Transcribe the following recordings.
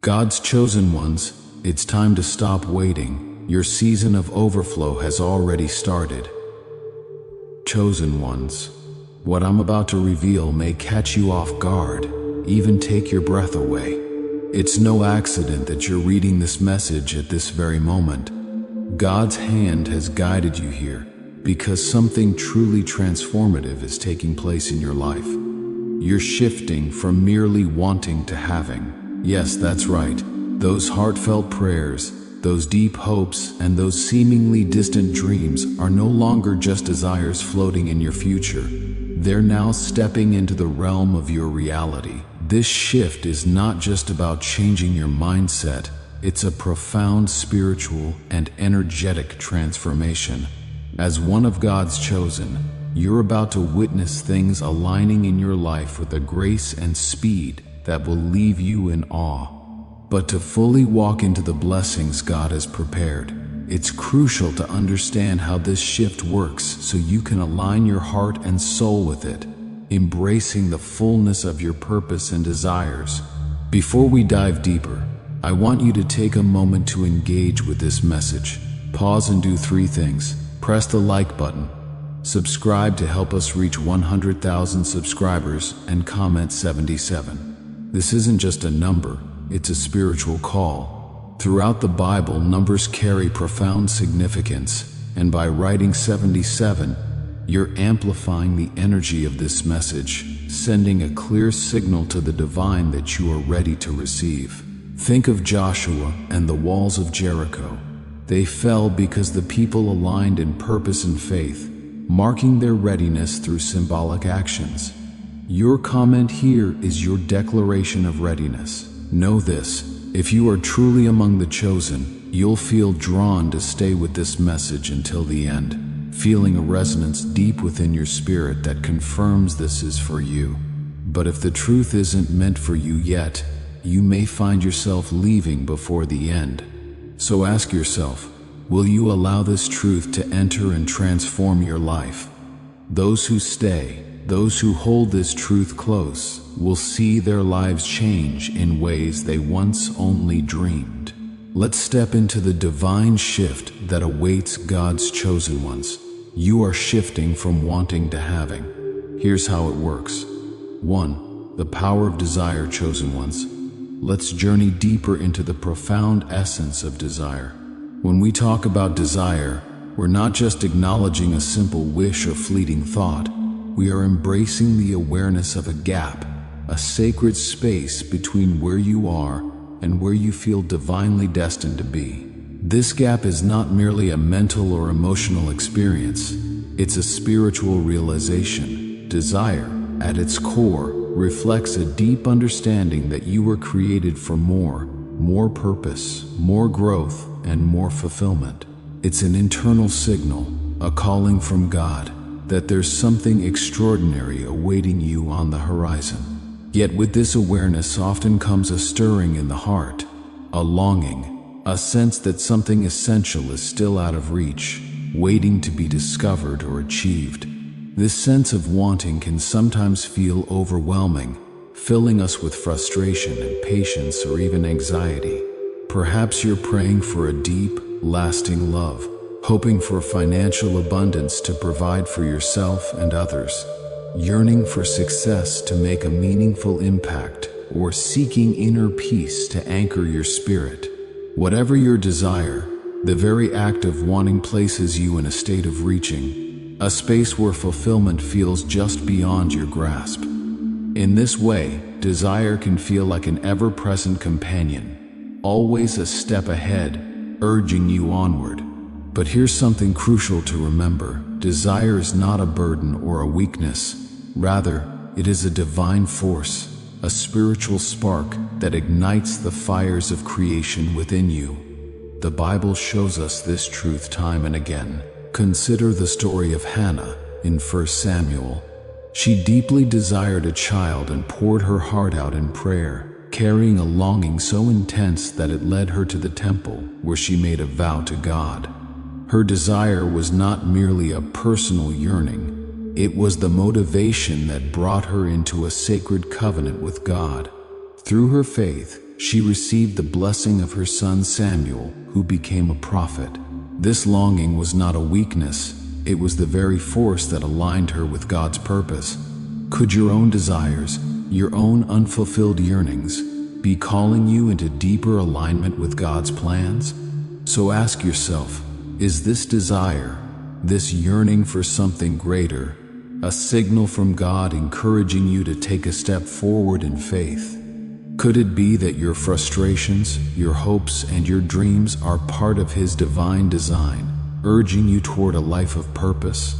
God's chosen ones, it's time to stop waiting. Your season of overflow has already started. Chosen ones, what I'm about to reveal may catch you off guard, even take your breath away. It's no accident that you're reading this message at this very moment. God's hand has guided you here because something truly transformative is taking place in your life. You're shifting from merely wanting to having. Yes, that's right. Those heartfelt prayers, those deep hopes, and those seemingly distant dreams are no longer just desires floating in your future. They're now stepping into the realm of your reality. This shift is not just about changing your mindset, it's a profound spiritual and energetic transformation. As one of God's chosen, you're about to witness things aligning in your life with a grace and speed that will leave you in awe. But to fully walk into the blessings God has prepared, it's crucial to understand how this shift works so you can align your heart and soul with it, embracing the fullness of your purpose and desires. Before we dive deeper, I want you to take a moment to engage with this message. Pause and do 3 things. Press the like button, subscribe to help us reach 100,000 subscribers, and comment 77. This isn't just a number, it's a spiritual call. Throughout the Bible, numbers carry profound significance, and by writing 77, you're amplifying the energy of this message, sending a clear signal to the divine that you are ready to receive. Think of Joshua and the walls of Jericho. They fell because the people aligned in purpose and faith, marking their readiness through symbolic actions. Your comment here is your declaration of readiness. Know this, if you are truly among the chosen, you'll feel drawn to stay with this message until the end, feeling a resonance deep within your spirit that confirms this is for you. But if the truth isn't meant for you yet, you may find yourself leaving before the end. So ask yourself, will you allow this truth to enter and transform your life? Those who stay, those who hold this truth close, will see their lives change in ways they once only dreamed. Let's step into the divine shift that awaits God's chosen ones. You are shifting from wanting to having. Here's how it works. 1. The power of desire, chosen ones. Let's journey deeper into the profound essence of desire. When we talk about desire, we're not just acknowledging a simple wish or fleeting thought. We are embracing the awareness of a gap, a sacred space between where you are and where you feel divinely destined to be. This gap is not merely a mental or emotional experience, it's a spiritual realization. Desire, at its core, reflects a deep understanding that you were created for more purpose, more growth, and more fulfillment. It's an internal signal, a calling from God, that there's something extraordinary awaiting you on the horizon. Yet with this awareness often comes a stirring in the heart, a longing, a sense that something essential is still out of reach, waiting to be discovered or achieved. This sense of wanting can sometimes feel overwhelming, filling us with frustration, impatience, or even anxiety. Perhaps you're praying for a deep, lasting love, hoping for financial abundance to provide for yourself and others, yearning for success to make a meaningful impact, or seeking inner peace to anchor your spirit. Whatever your desire, the very act of wanting places you in a state of reaching, a space where fulfillment feels just beyond your grasp. In this way, desire can feel like an ever-present companion, always a step ahead, urging you onward. But here's something crucial to remember. Desire is not a burden or a weakness. Rather, it is a divine force, a spiritual spark that ignites the fires of creation within you. The Bible shows us this truth time and again. Consider the story of Hannah in 1 Samuel. She deeply desired a child and poured her heart out in prayer, carrying a longing so intense that it led her to the temple, where she made a vow to God. Her desire was not merely a personal yearning, it was the motivation that brought her into a sacred covenant with God. Through her faith, she received the blessing of her son Samuel, who became a prophet. This longing was not a weakness, it was the very force that aligned her with God's purpose. Could your own desires, your own unfulfilled yearnings, be calling you into deeper alignment with God's plans? So ask yourself, is this desire, this yearning for something greater, a signal from God encouraging you to take a step forward in faith? Could it be that your frustrations, your hopes, and your dreams are part of His divine design, urging you toward a life of purpose?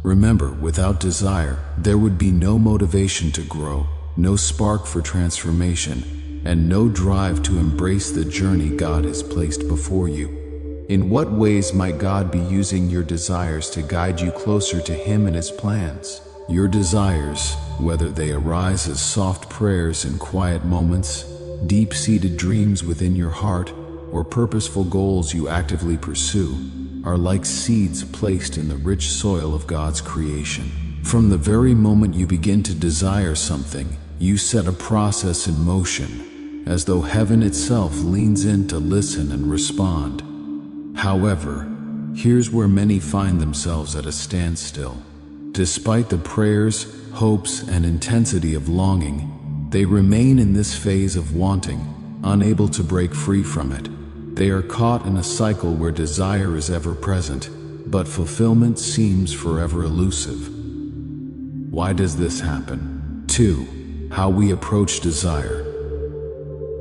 Remember, without desire, there would be no motivation to grow, no spark for transformation, and no drive to embrace the journey God has placed before you. In what ways might God be using your desires to guide you closer to Him and His plans? Your desires, whether they arise as soft prayers in quiet moments, deep-seated dreams within your heart, or purposeful goals you actively pursue, are like seeds placed in the rich soil of God's creation. From the very moment you begin to desire something, you set a process in motion, as though heaven itself leans in to listen and respond. However, here's where many find themselves at a standstill. Despite the prayers, hopes, and intensity of longing, they remain in this phase of wanting, unable to break free from it. They are caught in a cycle where desire is ever present, but fulfillment seems forever elusive. Why does this happen? 2. How we approach desire.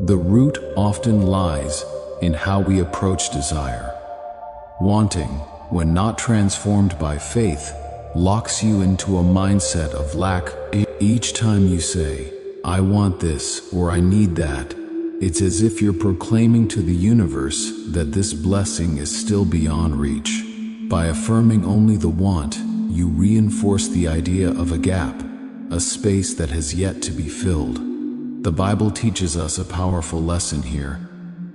The root often lies in how we approach desire. Wanting, when not transformed by faith, locks you into a mindset of lack. Each time you say, "I want this," or "I need that," it's as if you're proclaiming to the universe that this blessing is still beyond reach. By affirming only the want, you reinforce the idea of a gap, a space that has yet to be filled. The Bible teaches us a powerful lesson here.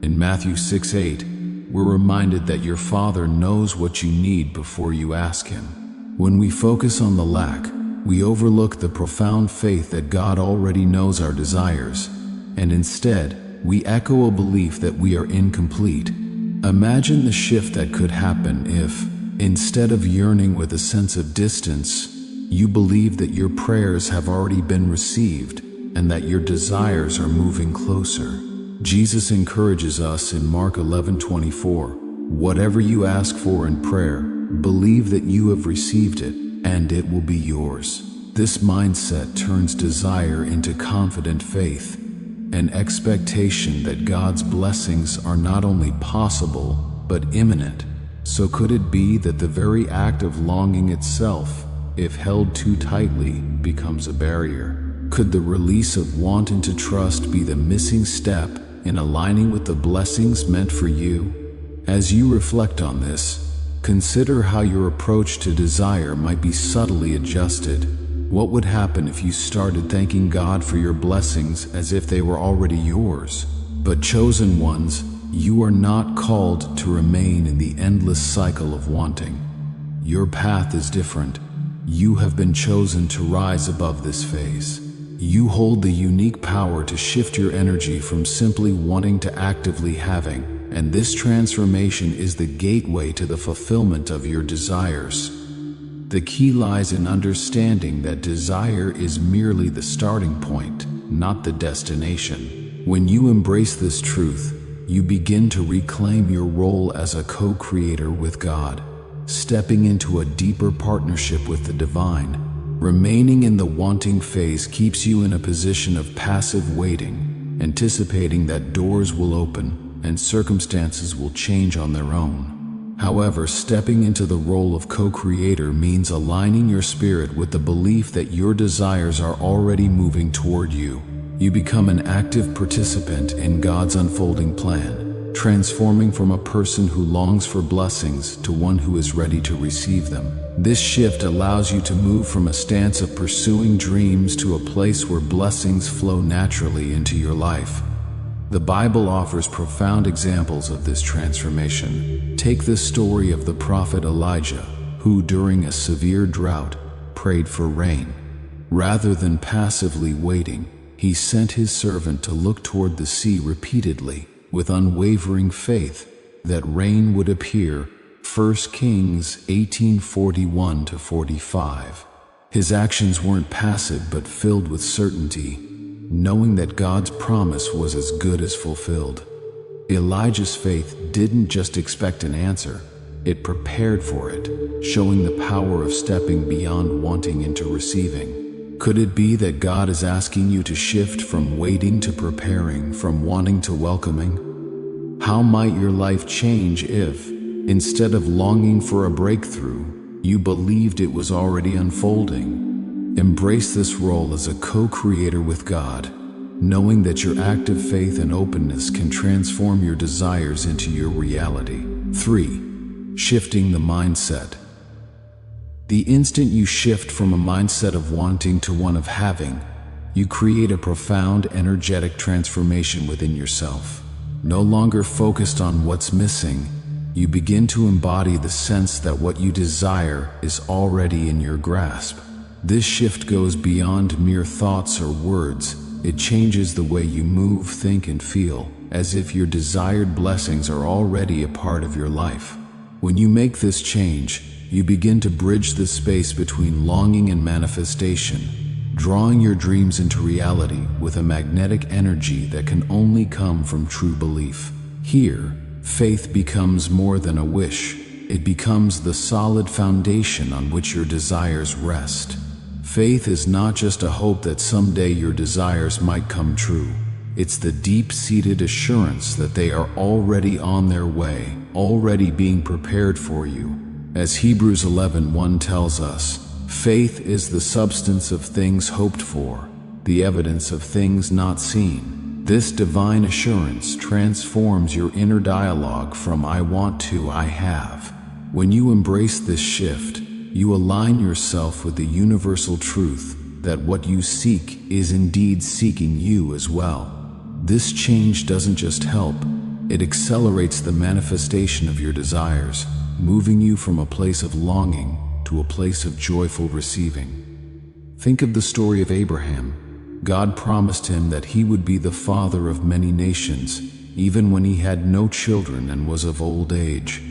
In Matthew 6:8, we're reminded that your Father knows what you need before you ask Him. When we focus on the lack, we overlook the profound faith that God already knows our desires, and instead, we echo a belief that we are incomplete. Imagine the shift that could happen if, instead of yearning with a sense of distance, you believe that your prayers have already been received and that your desires are moving closer. Jesus encourages us in Mark 11:24, "Whatever you ask for in prayer, believe that you have received it, and it will be yours." This mindset turns desire into confident faith, an expectation that God's blessings are not only possible, but imminent. So could it be that the very act of longing itself, if held too tightly, becomes a barrier? Could the release of want into trust be the missing step in aligning with the blessings meant for you? As you reflect on this, consider how your approach to desire might be subtly adjusted. What would happen if you started thanking God for your blessings as if they were already yours? But chosen ones, you are not called to remain in the endless cycle of wanting. Your path is different. You have been chosen to rise above this phase. You hold the unique power to shift your energy from simply wanting to actively having, and this transformation is the gateway to the fulfillment of your desires. The key lies in understanding that desire is merely the starting point, not the destination. When you embrace this truth, you begin to reclaim your role as a co-creator with God, stepping into a deeper partnership with the divine. Remaining in the wanting phase keeps you in a position of passive waiting, anticipating that doors will open and circumstances will change on their own. However, stepping into the role of co-creator means aligning your spirit with the belief that your desires are already moving toward you. You become an active participant in God's unfolding plan, transforming from a person who longs for blessings to one who is ready to receive them. This shift allows you to move from a stance of pursuing dreams to a place where blessings flow naturally into your life. The Bible offers profound examples of this transformation. Take the story of the prophet Elijah, who during a severe drought prayed for rain. Rather than passively waiting, He sent his servant to look toward the sea repeatedly, with unwavering faith that rain would appear. 1 Kings 18:41-45. His actions weren't passive but filled with certainty, knowing that God's promise was as good as fulfilled. Elijah's faith didn't just expect an answer, it prepared for it, showing the power of stepping beyond wanting into receiving. Could it be that God is asking you to shift from waiting to preparing, from wanting to welcoming? How might your life change if, instead of longing for a breakthrough, you believed it was already unfolding? Embrace this role as a co-creator with God, knowing that your active faith and openness can transform your desires into your reality. 3. Shifting the mindset. The instant you shift from a mindset of wanting to one of having, you create a profound energetic transformation within yourself. No longer focused on what's missing, you begin to embody the sense that what you desire is already in your grasp. This shift goes beyond mere thoughts or words. It changes the way you move, think, and feel, as if your desired blessings are already a part of your life. When you make this change, you begin to bridge the space between longing and manifestation, drawing your dreams into reality with a magnetic energy that can only come from true belief. Here, faith becomes more than a wish. It becomes the solid foundation on which your desires rest. Faith is not just a hope that someday your desires might come true. It's the deep-seated assurance that they are already on their way, already being prepared for you. As Hebrews 11:1 tells us, faith is the substance of things hoped for, the evidence of things not seen. This divine assurance transforms your inner dialogue from I want to I have. When you embrace this shift, you align yourself with the universal truth that what you seek is indeed seeking you as well. This change doesn't just help, it accelerates the manifestation of your desires, moving you from a place of longing to a place of joyful receiving. Think of the story of Abraham. God promised him that he would be the father of many nations, even when he had no children and was of old age.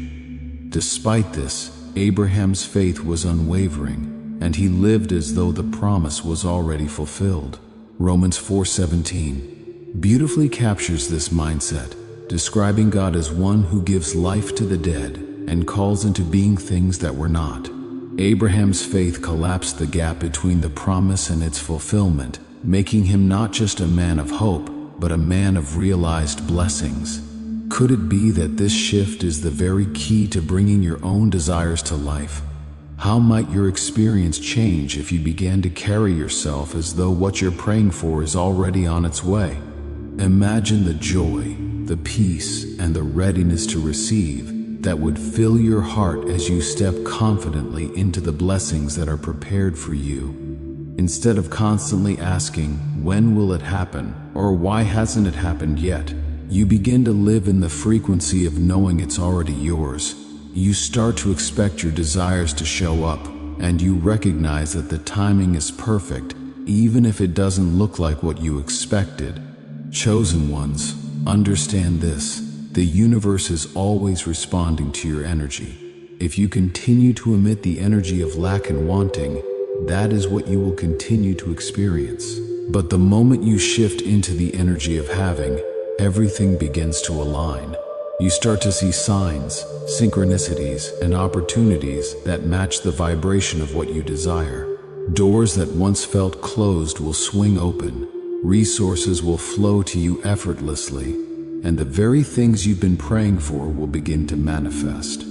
Despite this, Abraham's faith was unwavering, and he lived as though the promise was already fulfilled. Romans 4:17 beautifully captures this mindset, describing God as one who gives life to the dead and calls into being things that were not. Abraham's faith collapsed the gap between the promise and its fulfillment, making him not just a man of hope, but a man of realized blessings. Could it be that this shift is the very key to bringing your own desires to life? How might your experience change if you began to carry yourself as though what you're praying for is already on its way? Imagine the joy, the peace, and the readiness to receive that would fill your heart as you step confidently into the blessings that are prepared for you. Instead of constantly asking, when will it happen, or why hasn't it happened yet, you begin to live in the frequency of knowing it's already yours. You start to expect your desires to show up, and you recognize that the timing is perfect, even if it doesn't look like what you expected. Chosen ones, understand this. The universe is always responding to your energy. If you continue to emit the energy of lack and wanting, that is what you will continue to experience. But the moment you shift into the energy of having, everything begins to align. You start to see signs, synchronicities, and opportunities that match the vibration of what you desire. Doors that once felt closed will swing open. Resources will flow to you effortlessly, and the very things you've been praying for will begin to manifest.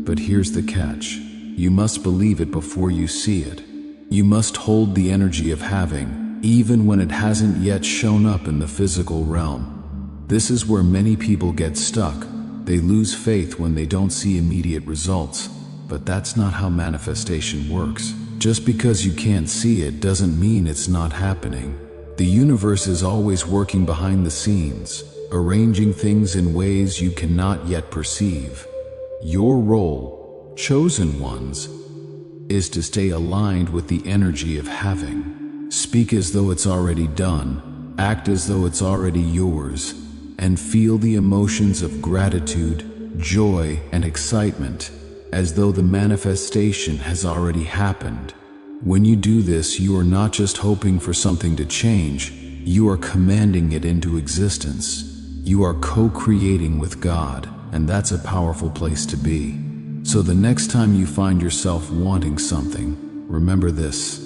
But here's the catch. You must believe it before you see it. You must hold the energy of having, even when it hasn't yet shown up in the physical realm. This is where many people get stuck. They lose faith when they don't see immediate results. But that's not how manifestation works. Just because you can't see it doesn't mean it's not happening. The universe is always working behind the scenes, arranging things in ways you cannot yet perceive. Your role, chosen ones, is to stay aligned with the energy of having. Speak as though it's already done. Act as though it's already yours, and feel the emotions of gratitude, joy, and excitement, as though the manifestation has already happened. When you do this, you are not just hoping for something to change, you are commanding it into existence. You are co-creating with God, and that's a powerful place to be. So the next time you find yourself wanting something, remember this: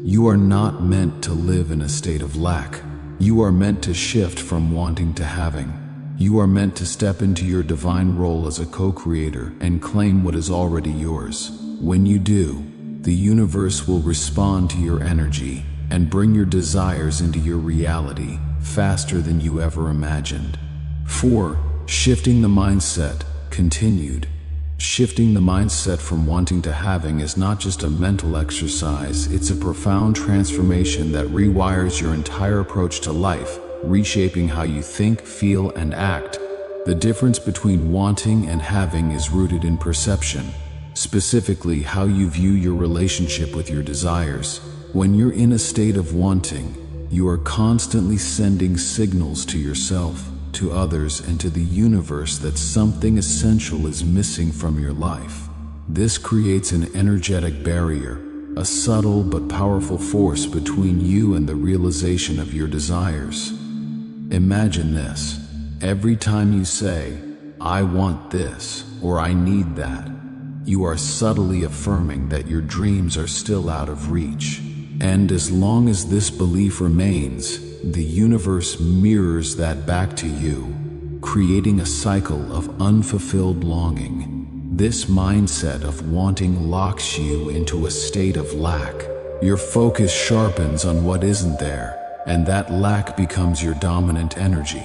you are not meant to live in a state of lack. You are meant to shift from wanting to having. You are meant to step into your divine role as a co-creator and claim what is already yours. When you do, the universe will respond to your energy and bring your desires into your reality faster than you ever imagined. 4. Shifting the mindset. Continued. Shifting the mindset from wanting to having is not just a mental exercise, it's a profound transformation that rewires your entire approach to life, reshaping how you think, feel, and act. The difference between wanting and having is rooted in perception, specifically how you view your relationship with your desires. When you're in a state of wanting, you are constantly sending signals to yourself, to others, and to the universe that something essential is missing from your life. This creates an energetic barrier, a subtle but powerful force between you and the realization of your desires. Imagine this: every time you say, "I want this," or "I need that," you are subtly affirming that your dreams are still out of reach. And as long as this belief remains, the universe mirrors that back to you, creating a cycle of unfulfilled longing. This mindset of wanting locks you into a state of lack. Your focus sharpens on what isn't there, and that lack becomes your dominant energy.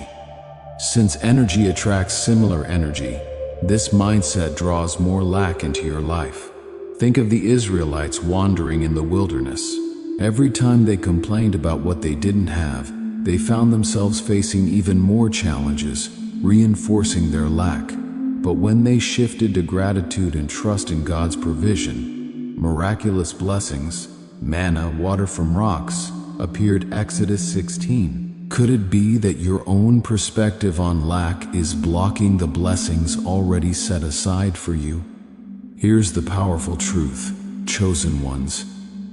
Since energy attracts similar energy, this mindset draws more lack into your life. Think of the Israelites wandering in the wilderness. Every time they complained about what they didn't have, they found themselves facing even more challenges, reinforcing their lack. But when they shifted to gratitude and trust in God's provision, miraculous blessings, manna, water from rocks, appeared. Exodus 16. Could it be that your own perspective on lack is blocking the blessings already set aside for you? Here's the powerful truth, chosen ones.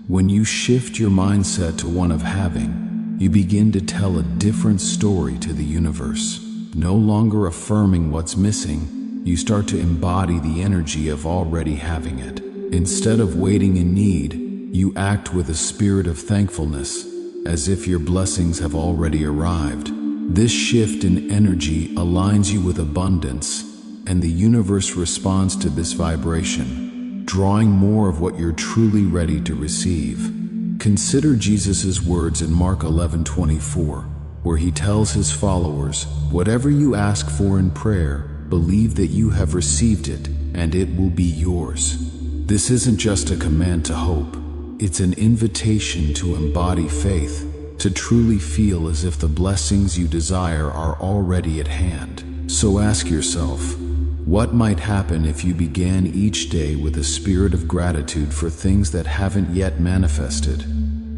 When you shift your mindset to one of having, you begin to tell a different story to the universe. No longer affirming what's missing, you start to embody the energy of already having it. Instead of waiting in need, you act with a spirit of thankfulness, as if your blessings have already arrived. This shift in energy aligns you with abundance, and the universe responds to this vibration, drawing more of what you're truly ready to receive. Consider Jesus' words in Mark 11:24, where he tells his followers, "Whatever you ask for in prayer, believe that you have received it, and it will be yours." This isn't just a command to hope, it's an invitation to embody faith, to truly feel as if the blessings you desire are already at hand. So ask yourself, what might happen if you began each day with a spirit of gratitude for things that haven't yet manifested?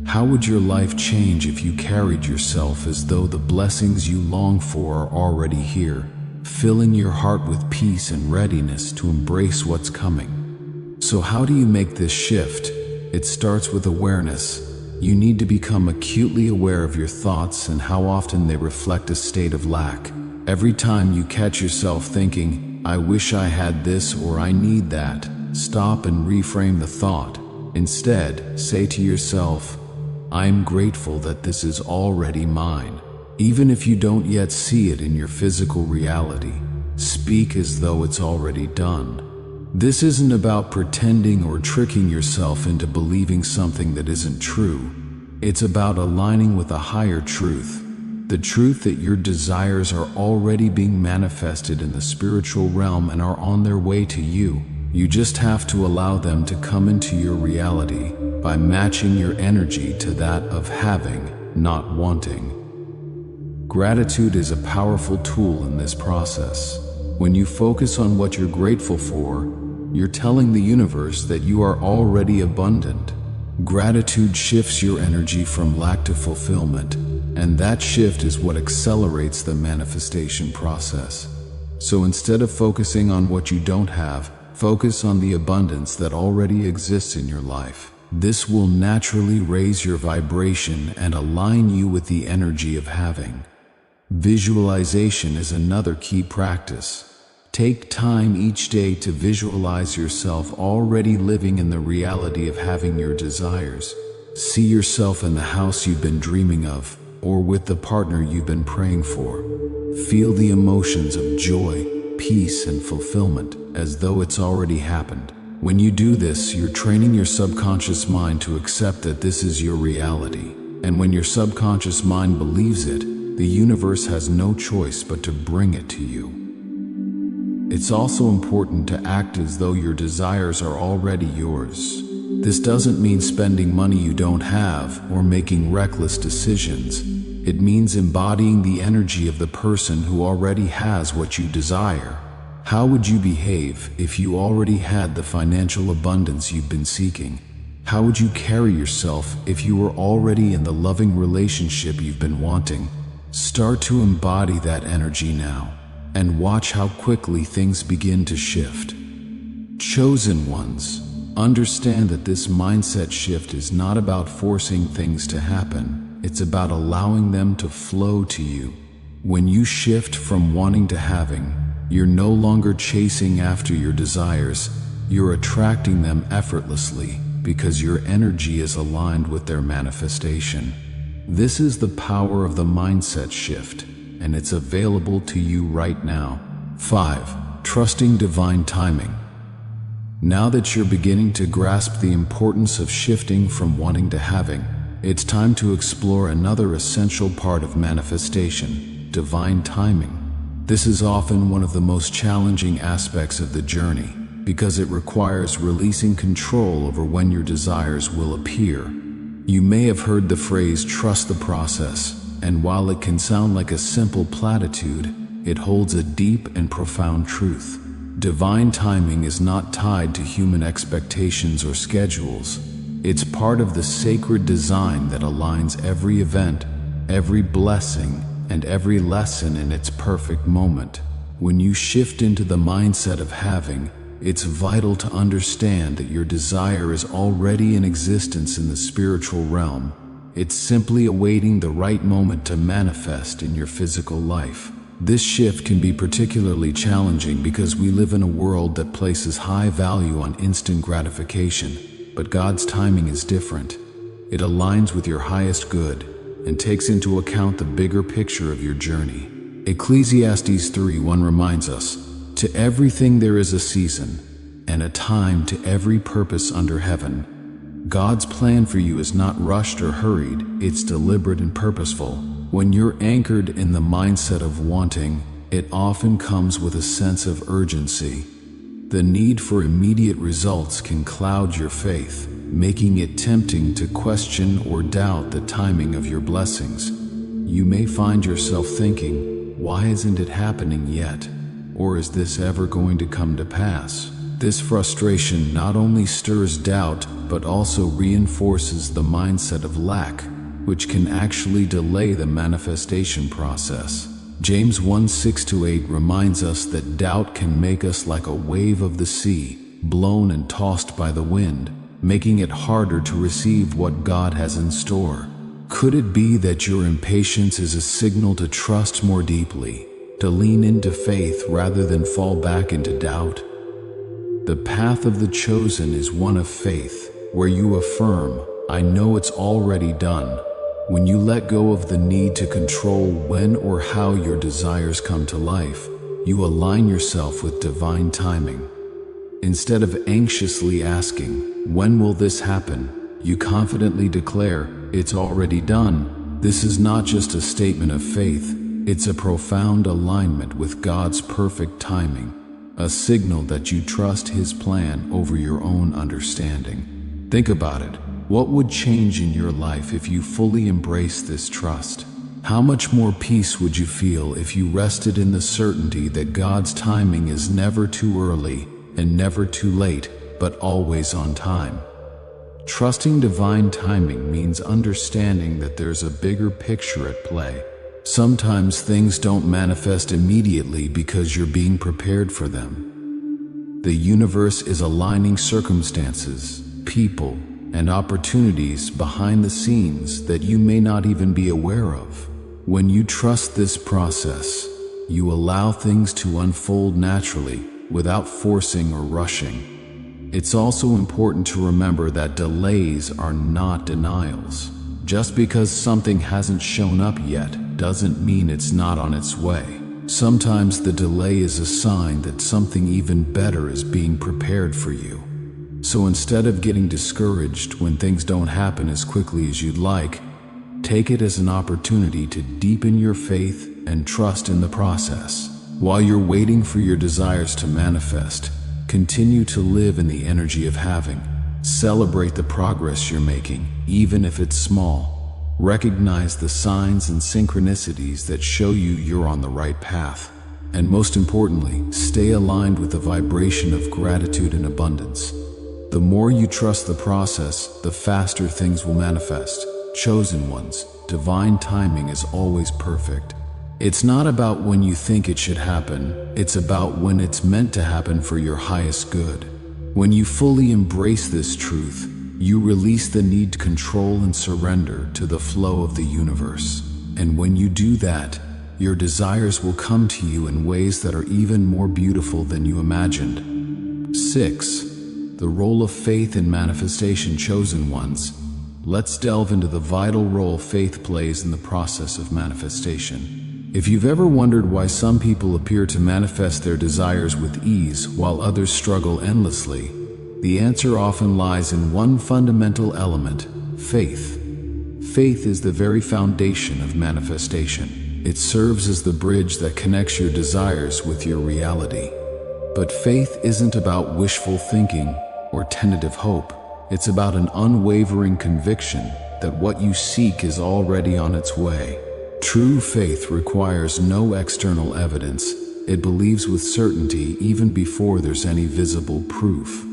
How would your life change if you carried yourself as though the blessings you long for are already here, filling your heart with peace and readiness to embrace what's coming? So how do you make this shift? It starts with awareness. You need to become acutely aware of your thoughts and how often they reflect a state of lack. Every time you catch yourself thinking, "I wish I had this," or "I need that," stop and reframe the thought. Instead, say to yourself, "I'm grateful that this is already mine." Even if you don't yet see it in your physical reality, speak as though it's already done. This isn't about pretending or tricking yourself into believing something that isn't true. It's about aligning with a higher truth. The truth that your desires are already being manifested in the spiritual realm and are on their way to you. You just have to allow them to come into your reality by matching your energy to that of having, not wanting. Gratitude is a powerful tool in this process. When you focus on what you're grateful for, you're telling the universe that you are already abundant. Gratitude shifts your energy from lack to fulfillment, And that shift is what accelerates the manifestation process. So instead of focusing on what you don't have, focus on the abundance that already exists in your life. This will naturally raise your vibration and align you with the energy of having. Visualization is another key practice. Take time each day to visualize yourself already living in the reality of having your desires. See yourself in the house you've been dreaming of, or with the partner you've been praying for. Feel the emotions of joy, peace, and fulfillment as though it's already happened. When you do this, you're training your subconscious mind to accept that this is your reality. And when your subconscious mind believes it, the universe has no choice but to bring it to you. It's also important to act as though your desires are already yours. This doesn't mean spending money you don't have or making reckless decisions. It means embodying the energy of the person who already has what you desire. How would you behave if you already had the financial abundance you've been seeking? How would you carry yourself if you were already in the loving relationship you've been wanting? Start to embody that energy now, and watch how quickly things begin to shift. Chosen ones, understand that this mindset shift is not about forcing things to happen. It's about allowing them to flow to you. When you shift from wanting to having, you're no longer chasing after your desires, you're attracting them effortlessly because your energy is aligned with their manifestation. This is the power of the mindset shift, and it's available to you right now. 5. Trusting divine timing. Now that you're beginning to grasp the importance of shifting from wanting to having, it's time to explore another essential part of manifestation: divine timing. This is often one of the most challenging aspects of the journey because it requires releasing control over when your desires will appear. You may have heard the phrase "trust the process," and while it can sound like a simple platitude, it holds a deep and profound truth. Divine timing is not tied to human expectations or schedules. It's part of the sacred design that aligns every event, every blessing, and every lesson in its perfect moment. When you shift into the mindset of having, it's vital to understand that your desire is already in existence in the spiritual realm. It's simply awaiting the right moment to manifest in your physical life. This shift can be particularly challenging because we live in a world that places high value on instant gratification, but God's timing is different. It aligns with your highest good and takes into account the bigger picture of your journey. Ecclesiastes 3:1 reminds us, "To everything there is a season, and a time to every purpose under heaven." God's plan for you is not rushed or hurried, it's deliberate and purposeful. When you're anchored in the mindset of wanting, it often comes with a sense of urgency. The need for immediate results can cloud your faith, making it tempting to question or doubt the timing of your blessings. You may find yourself thinking, "Why isn't it happening yet? Or is this ever going to come to pass?" This frustration not only stirs doubt, but also reinforces the mindset of lack, which can actually delay the manifestation process. James 1:6-8 reminds us that doubt can make us like a wave of the sea, blown and tossed by the wind, making it harder to receive what God has in store. Could it be that your impatience is a signal to trust more deeply, to lean into faith rather than fall back into doubt? The path of the chosen is one of faith, where you affirm, "I know it's already done." When you let go of the need to control when or how your desires come to life, you align yourself with divine timing. Instead of anxiously asking, "When will this happen?" you confidently declare, "It's already done." This is not just a statement of faith, it's a profound alignment with God's perfect timing, a signal that you trust His plan over your own understanding. Think about it. What would change in your life if you fully embraced this trust? How much more peace would you feel if you rested in the certainty that God's timing is never too early and never too late, but always on time? Trusting divine timing means understanding that there's a bigger picture at play. Sometimes things don't manifest immediately because you're being prepared for them. The universe is aligning circumstances, people, and opportunities behind the scenes that you may not even be aware of. When you trust this process, you allow things to unfold naturally without forcing or rushing. It's also important to remember that delays are not denials. Just because something hasn't shown up yet doesn't mean it's not on its way. Sometimes the delay is a sign that something even better is being prepared for you. So instead of getting discouraged when things don't happen as quickly as you'd like, take it as an opportunity to deepen your faith and trust in the process. While you're waiting for your desires to manifest, continue to live in the energy of having. Celebrate the progress you're making, even if it's small. Recognize the signs and synchronicities that show you're on the right path. And most importantly, stay aligned with the vibration of gratitude and abundance. The more you trust the process, the faster things will manifest. Chosen ones, divine timing is always perfect. It's not about when you think it should happen, it's about when it's meant to happen for your highest good. When you fully embrace this truth, you release the need to control and surrender to the flow of the universe. And when you do that, your desires will come to you in ways that are even more beautiful than you imagined. 6. The role of faith in manifestation. Chosen ones. Let's delve into the vital role faith plays in the process of manifestation. If you've ever wondered why some people appear to manifest their desires with ease while others struggle endlessly, the answer often lies in one fundamental element: faith. Faith is the very foundation of manifestation. It serves as the bridge that connects your desires with your reality. But faith isn't about wishful thinking or tentative hope. It's about an unwavering conviction that what you seek is already on its way. True faith requires no external evidence. It believes with certainty even before there's any visible proof.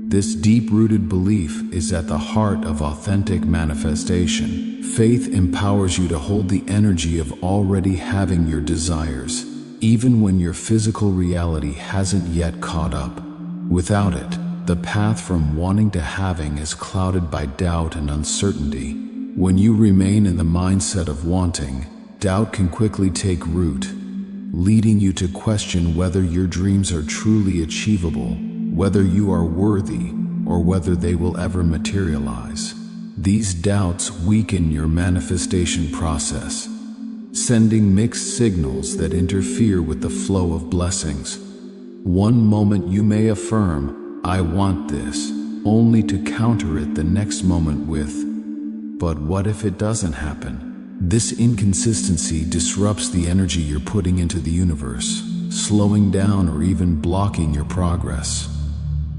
This deep-rooted belief is at the heart of authentic manifestation. Faith empowers you to hold the energy of already having your desires, even when your physical reality hasn't yet caught up. Without it, the path from wanting to having is clouded by doubt and uncertainty. When you remain in the mindset of wanting, doubt can quickly take root, leading you to question whether your dreams are truly achievable, whether you are worthy, or whether they will ever materialize. These doubts weaken your manifestation process, sending mixed signals that interfere with the flow of blessings. One moment you may affirm, "I want this," only to counter it the next moment with, "But what if it doesn't happen?" This inconsistency disrupts the energy you're putting into the universe, slowing down or even blocking your progress.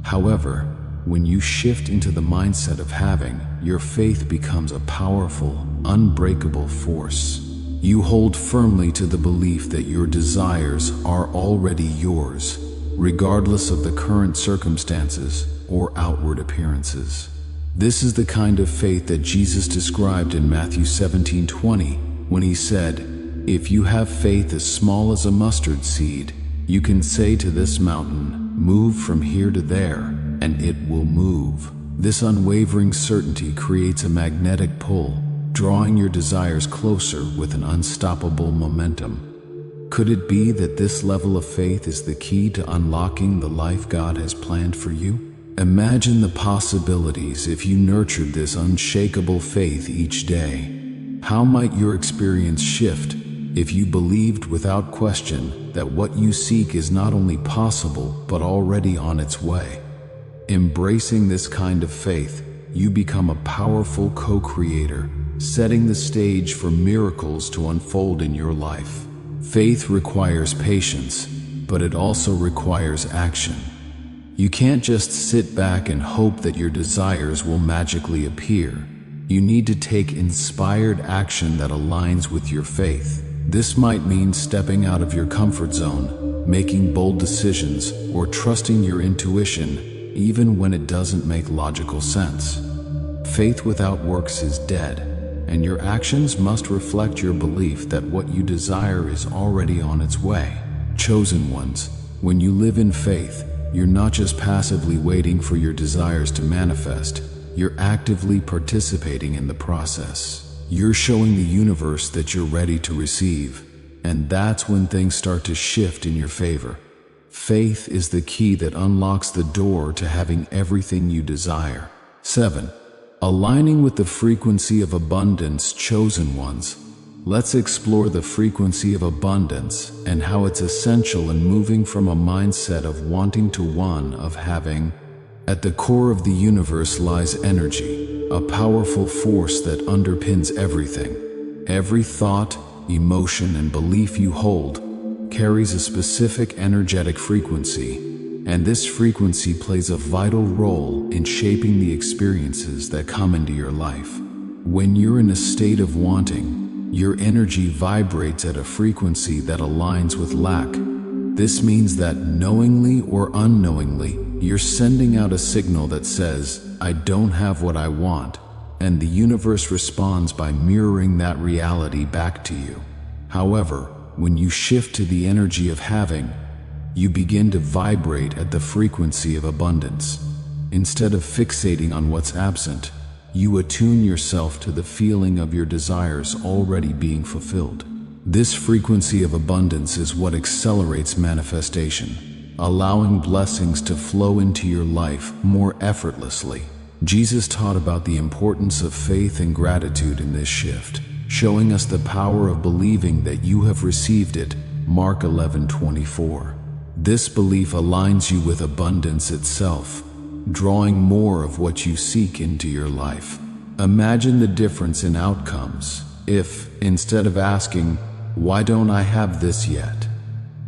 However, when you shift into the mindset of having, your faith becomes a powerful, unbreakable force. You hold firmly to the belief that your desires are already yours, regardless of the current circumstances or outward appearances. This is the kind of faith that Jesus described in Matthew 17:20, when he said, "If you have faith as small as a mustard seed, you can say to this mountain, 'Move from here to there,' and it will move." This unwavering certainty creates a magnetic pull, drawing your desires closer with an unstoppable momentum. Could it be that this level of faith is the key to unlocking the life God has planned for you? Imagine the possibilities if you nurtured this unshakable faith each day. How might your experience shift if you believed without question that what you seek is not only possible but already on its way? Embracing this kind of faith, you become a powerful co-creator, setting the stage for miracles to unfold in your life. Faith requires patience, but it also requires action. You can't just sit back and hope that your desires will magically appear. You need to take inspired action that aligns with your faith. This might mean stepping out of your comfort zone, making bold decisions, or trusting your intuition, even when it doesn't make logical sense. Faith without works is dead, and your actions must reflect your belief that what you desire is already on its way. Chosen ones, when you live in faith, you're not just passively waiting for your desires to manifest, you're actively participating in the process. You're showing the universe that you're ready to receive, and that's when things start to shift in your favor. Faith is the key that unlocks the door to having everything you desire. 7. Aligning with the frequency of abundance. Chosen ones, let's explore the frequency of abundance and how it's essential in moving from a mindset of wanting to one of having. At the core of the universe lies energy, a powerful force that underpins everything. Every thought, emotion, and belief you hold carries a specific energetic frequency, and this frequency plays a vital role in shaping the experiences that come into your life. When you're in a state of wanting, your energy vibrates at a frequency that aligns with lack. This means that knowingly or unknowingly, you're sending out a signal that says, "I don't have what I want," and the universe responds by mirroring that reality back to you. However, when you shift to the energy of having, you begin to vibrate at the frequency of abundance. Instead of fixating on what's absent, you attune yourself to the feeling of your desires already being fulfilled. This frequency of abundance is what accelerates manifestation, allowing blessings to flow into your life more effortlessly. Jesus taught about the importance of faith and gratitude in this shift, showing us the power of believing that you have received it. Mark 11:24. This belief aligns you with abundance itself, drawing more of what you seek into your life. Imagine the difference in outcomes if, instead of asking, "Why don't I have this yet?"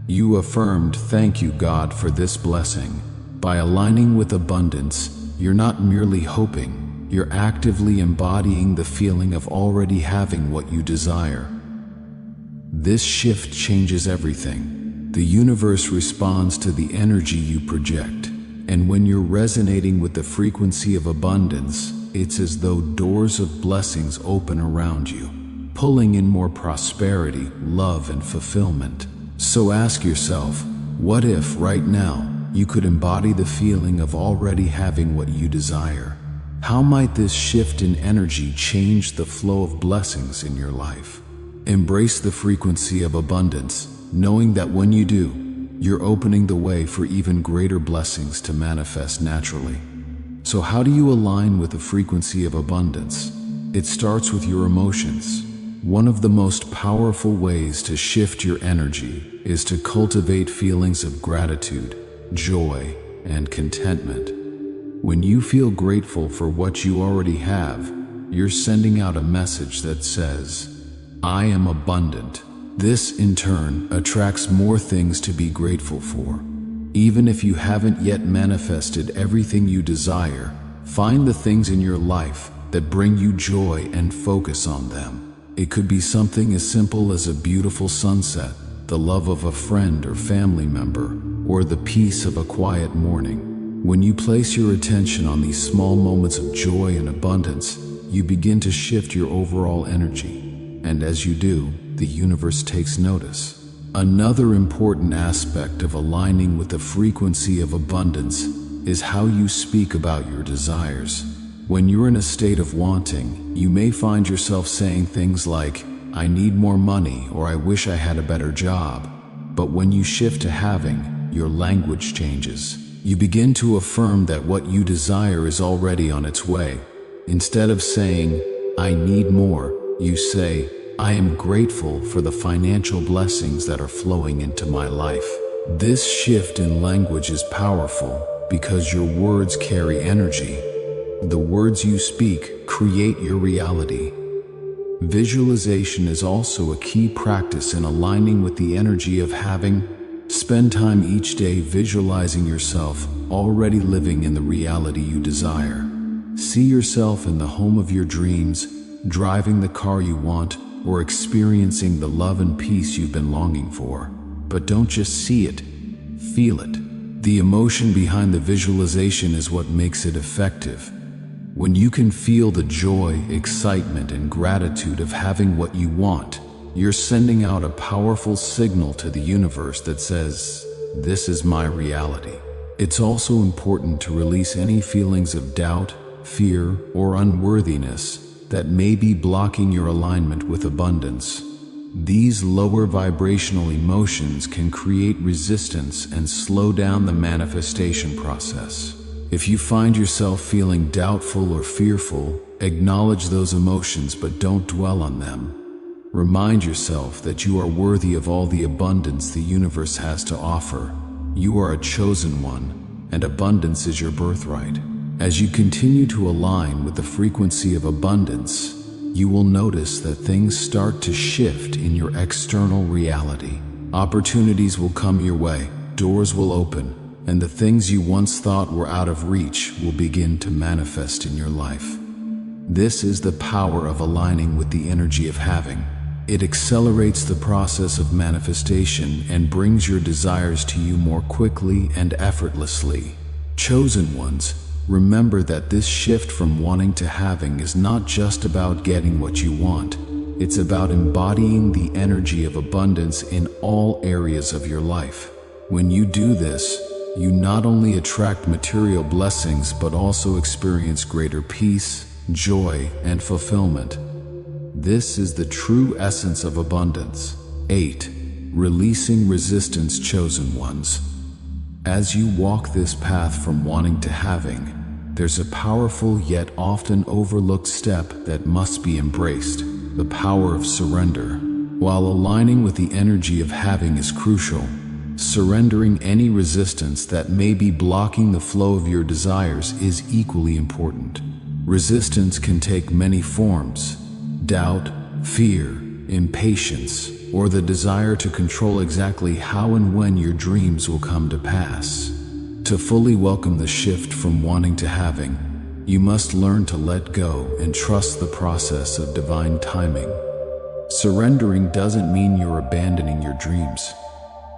you affirmed, "Thank you, God, for this blessing." By aligning with abundance, you're not merely hoping, you're actively embodying the feeling of already having what you desire. This shift changes everything. The universe responds to the energy you project, and when you're resonating with the frequency of abundance, it's as though doors of blessings open around you, pulling in more prosperity, love, and fulfillment. So ask yourself, what if, right now, you could embody the feeling of already having what you desire? How might this shift in energy change the flow of blessings in your life? Embrace the frequency of abundance, knowing that when you do, you're opening the way for even greater blessings to manifest naturally. So how do you align with the frequency of abundance? It starts with your emotions. One of the most powerful ways to shift your energy is to cultivate feelings of gratitude, joy, and contentment. When you feel grateful for what you already have, you're sending out a message that says, "I am abundant." This, in turn, attracts more things to be grateful for. Even if you haven't yet manifested everything you desire, find the things in your life that bring you joy and focus on them. It could be something as simple as a beautiful sunset, the love of a friend or family member, or the peace of a quiet morning. When you place your attention on these small moments of joy and abundance, you begin to shift your overall energy. And as you do, the universe takes notice. Another important aspect of aligning with the frequency of abundance is how you speak about your desires. When you're in a state of wanting, you may find yourself saying things like, "I need more money," or "I wish I had a better job." But when you shift to having, your language changes. You begin to affirm that what you desire is already on its way. Instead of saying, "I need more," you say, "I am grateful for the financial blessings that are flowing into my life." This shift in language is powerful because your words carry energy. The words you speak create your reality. Visualization is also a key practice in aligning with the energy of having. Spend time each day visualizing yourself already living in the reality you desire. See yourself in the home of your dreams, driving the car you want, or experiencing the love and peace you've been longing for. But don't just see it, feel it. The emotion behind the visualization is what makes it effective. When you can feel the joy, excitement, and gratitude of having what you want, you're sending out a powerful signal to the universe that says, "This is my reality." It's also important to release any feelings of doubt, fear, or unworthiness that may be blocking your alignment with abundance. These lower vibrational emotions can create resistance and slow down the manifestation process. If you find yourself feeling doubtful or fearful, acknowledge those emotions but don't dwell on them. Remind yourself that you are worthy of all the abundance the universe has to offer. You are a chosen one, and abundance is your birthright. As you continue to align with the frequency of abundance, you will notice that things start to shift in your external reality. Opportunities will come your way, doors will open, and the things you once thought were out of reach will begin to manifest in your life. This is the power of aligning with the energy of having. It accelerates the process of manifestation and brings your desires to you more quickly and effortlessly. Chosen ones, remember that this shift from wanting to having is not just about getting what you want. It's about embodying the energy of abundance in all areas of your life. When you do this, you not only attract material blessings but also experience greater peace, joy, and fulfillment. This is the true essence of abundance. 8. Releasing resistance, chosen ones. As you walk this path from wanting to having, there's a powerful yet often overlooked step that must be embraced: the power of surrender. While aligning with the energy of having is crucial, surrendering any resistance that may be blocking the flow of your desires is equally important. Resistance can take many forms: doubt, fear, impatience, or the desire to control exactly how and when your dreams will come to pass. To fully welcome the shift from wanting to having, you must learn to let go and trust the process of divine timing. Surrendering doesn't mean you're abandoning your dreams.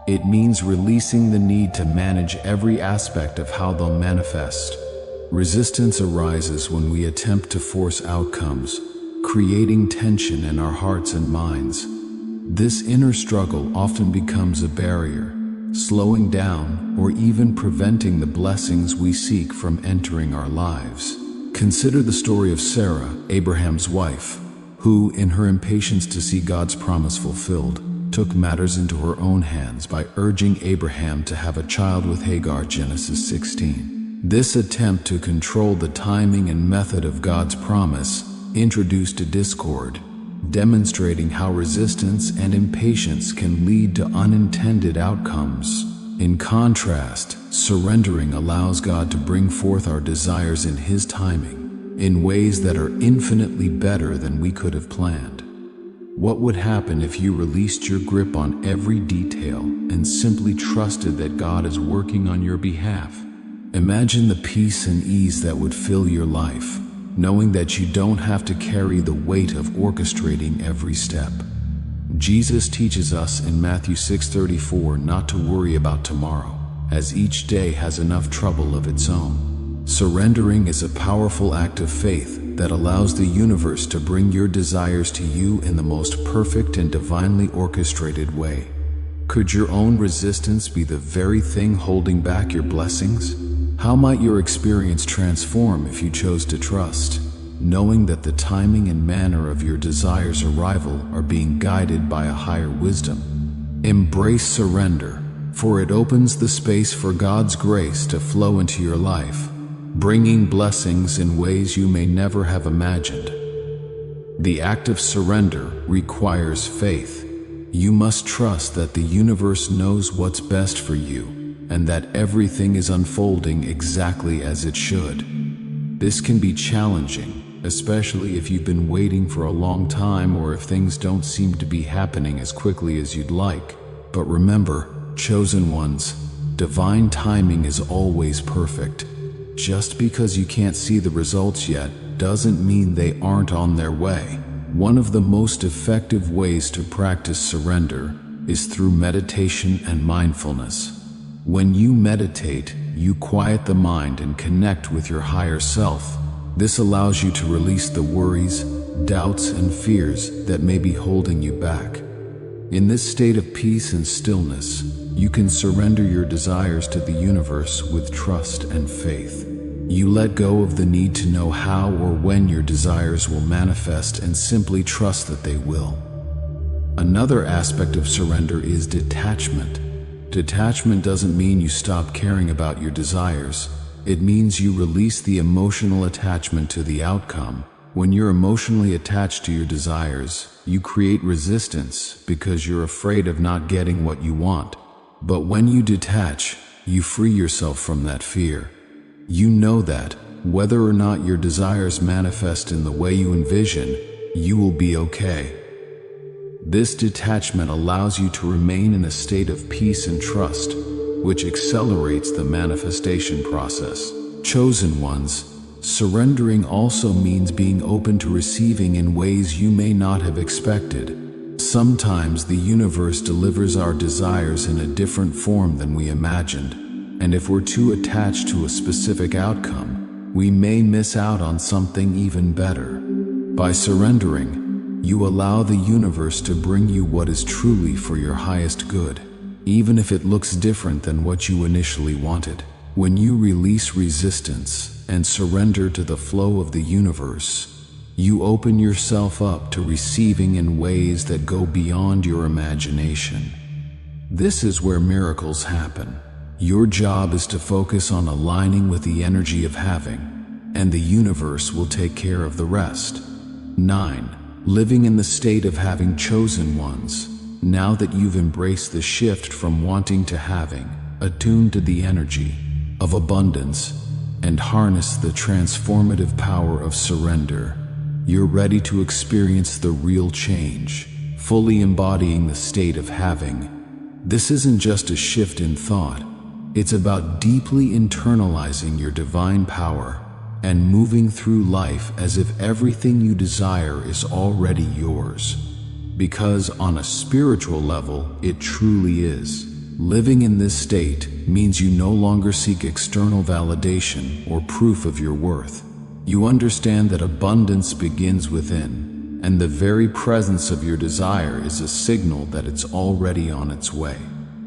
It means releasing the need to manage every aspect of how they'll manifest. Resistance arises when we attempt to force outcomes, creating tension in our hearts and minds. This inner struggle often becomes a barrier, slowing down or even preventing the blessings we seek from entering our lives. Consider the story of Sarah, Abraham's wife, who, in her impatience to see God's promise fulfilled, took matters into her own hands by urging Abraham to have a child with Hagar, Genesis 16. This attempt to control the timing and method of God's promise introduced a discord, demonstrating how resistance and impatience can lead to unintended outcomes. In contrast, surrendering allows God to bring forth our desires in His timing, in ways that are infinitely better than we could have planned. What would happen if you released your grip on every detail and simply trusted that God is working on your behalf? Imagine the peace and ease that would fill your life, knowing that you don't have to carry the weight of orchestrating every step. Jesus teaches us in Matthew 6:34 not to worry about tomorrow, as each day has enough trouble of its own. Surrendering is a powerful act of faith that allows the universe to bring your desires to you in the most perfect and divinely orchestrated way. Could your own resistance be the very thing holding back your blessings? How might your experience transform if you chose to trust, knowing that the timing and manner of your desires' arrival are being guided by a higher wisdom? Embrace surrender, for it opens the space for God's grace to flow into your life, bringing blessings in ways you may never have imagined. The act of surrender requires faith. You must trust that the universe knows what's best for you, and that everything is unfolding exactly as it should. This can be challenging, especially if you've been waiting for a long time or if things don't seem to be happening as quickly as you'd like. But remember, chosen ones, divine timing is always perfect. Just because you can't see the results yet doesn't mean they aren't on their way. One of the most effective ways to practice surrender is through meditation and mindfulness. When you meditate, you quiet the mind and connect with your higher self. This allows you to release the worries, doubts, and fears that may be holding you back. In this state of peace and stillness, you can surrender your desires to the universe with trust and faith. You let go of the need to know how or when your desires will manifest and simply trust that they will. Another aspect of surrender is detachment. Detachment doesn't mean you stop caring about your desires. It means you release the emotional attachment to the outcome. When you're emotionally attached to your desires, you create resistance because you're afraid of not getting what you want. But when you detach, you free yourself from that fear. You know that, whether or not your desires manifest in the way you envision, you will be okay. This detachment allows you to remain in a state of peace and trust, which accelerates the manifestation process. Chosen ones, surrendering also means being open to receiving in ways you may not have expected. Sometimes the universe delivers our desires in a different form than we imagined, and if we're too attached to a specific outcome, we may miss out on something even better. By surrendering, you allow the universe to bring you what is truly for your highest good, even if it looks different than what you initially wanted. When you release resistance and surrender to the flow of the universe, you open yourself up to receiving in ways that go beyond your imagination. This is where miracles happen. Your job is to focus on aligning with the energy of having, and the universe will take care of the rest. 9. Living in the state of having. Chosen ones, now that you've embraced the shift from wanting to having, attuned to the energy of abundance, and harness the transformative power of surrender, you're ready to experience the real change, fully embodying the state of having. This isn't just a shift in thought, it's about deeply internalizing your divine power and moving through life as if everything you desire is already yours. Because on a spiritual level, it truly is. Living in this state means you no longer seek external validation or proof of your worth. You understand that abundance begins within, and the very presence of your desire is a signal that it's already on its way.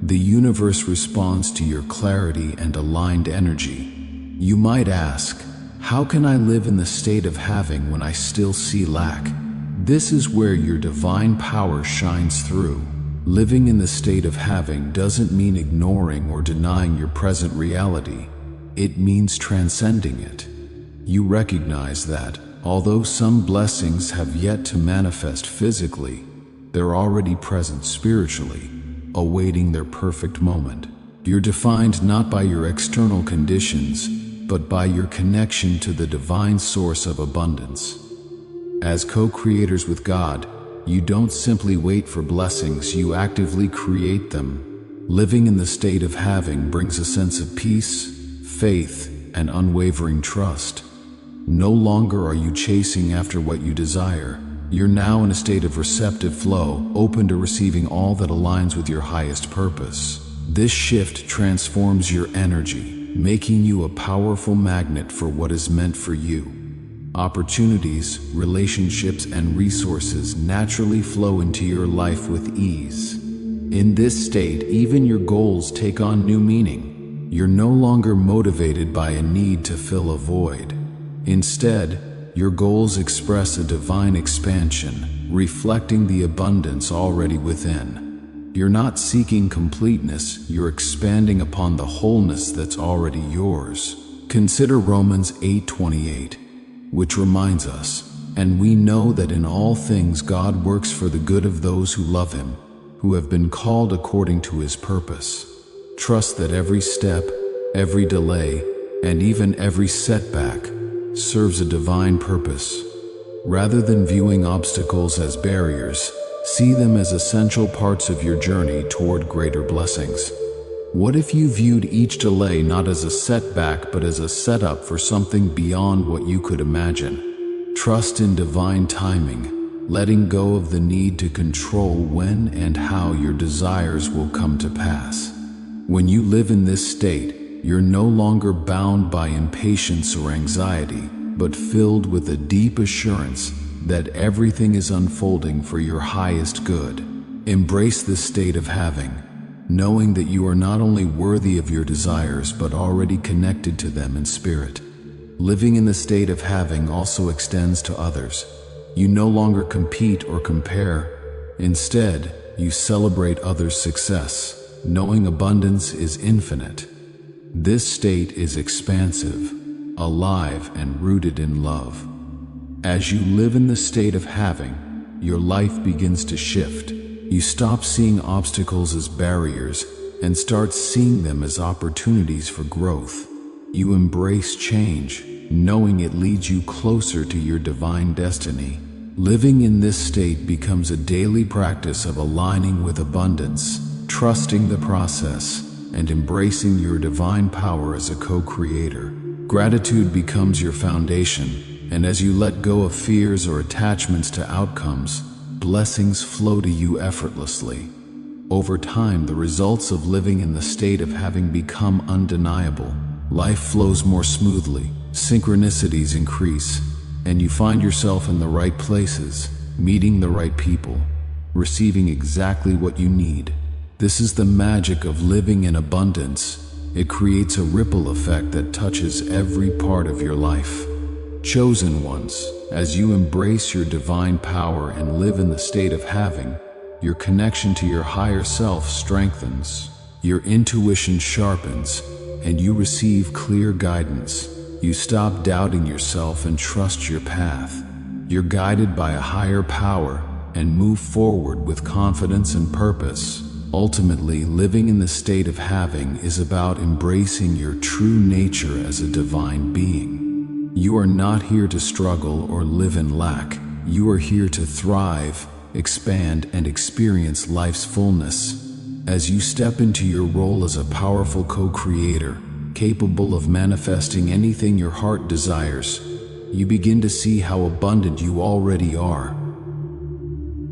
The universe responds to your clarity and aligned energy. You might ask, how can I live in the state of having when I still see lack? This is where your divine power shines through. Living in the state of having doesn't mean ignoring or denying your present reality. It means transcending it. You recognize that, although some blessings have yet to manifest physically, they're already present spiritually, awaiting their perfect moment. You're defined not by your external conditions, but by your connection to the divine source of abundance. As co-creators with God, you don't simply wait for blessings, you actively create them. Living in the state of having brings a sense of peace, faith, and unwavering trust. No longer are you chasing after what you desire. You're now in a state of receptive flow, open to receiving all that aligns with your highest purpose. This shift transforms your energy, making you a powerful magnet for what is meant for you. Opportunities, relationships, and resources naturally flow into your life with ease. In this state, even your goals take on new meaning. You're no longer motivated by a need to fill a void. Instead, your goals express a divine expansion, reflecting the abundance already within. You're not seeking completeness, you're expanding upon the wholeness that's already yours. Consider Romans 8:28, which reminds us, and we know that in all things God works for the good of those who love Him, who have been called according to His purpose. Trust that every step, every delay, and even every setback serves a divine purpose. Rather than viewing obstacles as barriers, see them as essential parts of your journey toward greater blessings. What if you viewed each delay not as a setback but as a setup for something beyond what you could imagine? Trust in divine timing, letting go of the need to control when and how your desires will come to pass. When you live in this state, you're no longer bound by impatience or anxiety, but filled with a deep assurance that everything is unfolding for your highest good. Embrace this state of having, knowing that you are not only worthy of your desires but already connected to them in spirit. Living in the state of having also extends to others. You no longer compete or compare. Instead, you celebrate others' success, knowing abundance is infinite. This state is expansive, alive, and rooted in love. As you live in the state of having, your life begins to shift. You stop seeing obstacles as barriers and start seeing them as opportunities for growth. You embrace change, knowing it leads you closer to your divine destiny. Living in this state becomes a daily practice of aligning with abundance, trusting the process, and embracing your divine power as a co-creator. Gratitude becomes your foundation, and as you let go of fears or attachments to outcomes, blessings flow to you effortlessly. Over time, the results of living in the state of having become undeniable. Life flows more smoothly, synchronicities increase, and you find yourself in the right places, meeting the right people, receiving exactly what you need. This is the magic of living in abundance. It creates a ripple effect that touches every part of your life. Chosen ones, as you embrace your divine power and live in the state of having, your connection to your higher self strengthens, your intuition sharpens, and you receive clear guidance. You stop doubting yourself and trust your path. You're guided by a higher power and move forward with confidence and purpose. Ultimately, living in the state of having is about embracing your true nature as a divine being. You are not here to struggle or live in lack. You are here to thrive, expand, and experience life's fullness. As you step into your role as a powerful co-creator, capable of manifesting anything your heart desires, you begin to see how abundant you already are.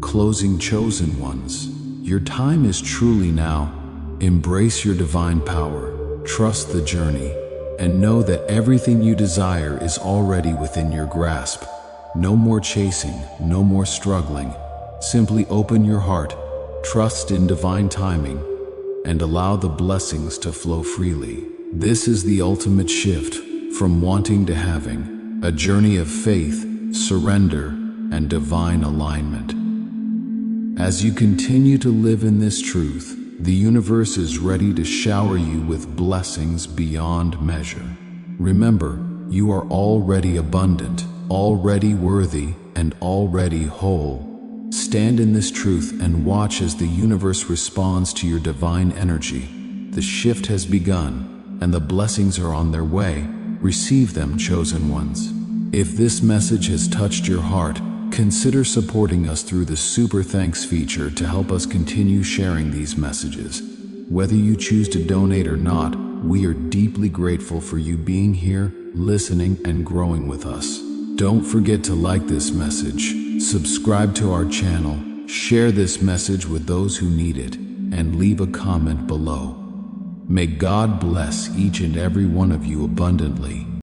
Closing, chosen ones, your time is truly now. Embrace your divine power, trust the journey, and know that everything you desire is already within your grasp. No more chasing, no more struggling. Simply open your heart, trust in divine timing, and allow the blessings to flow freely. This is the ultimate shift from wanting to having, a journey of faith, surrender, and divine alignment. As you continue to live in this truth, the universe is ready to shower you with blessings beyond measure. Remember, you are already abundant, already worthy, and already whole. Stand in this truth and watch as the universe responds to your divine energy. The shift has begun, and the blessings are on their way. Receive them, chosen ones. If this message has touched your heart, consider supporting us through the Super Thanks feature to help us continue sharing these messages. Whether you choose to donate or not, we are deeply grateful for you being here, listening, and growing with us. Don't forget to like this message, subscribe to our channel, share this message with those who need it, and leave a comment below. May God bless each and every one of you abundantly.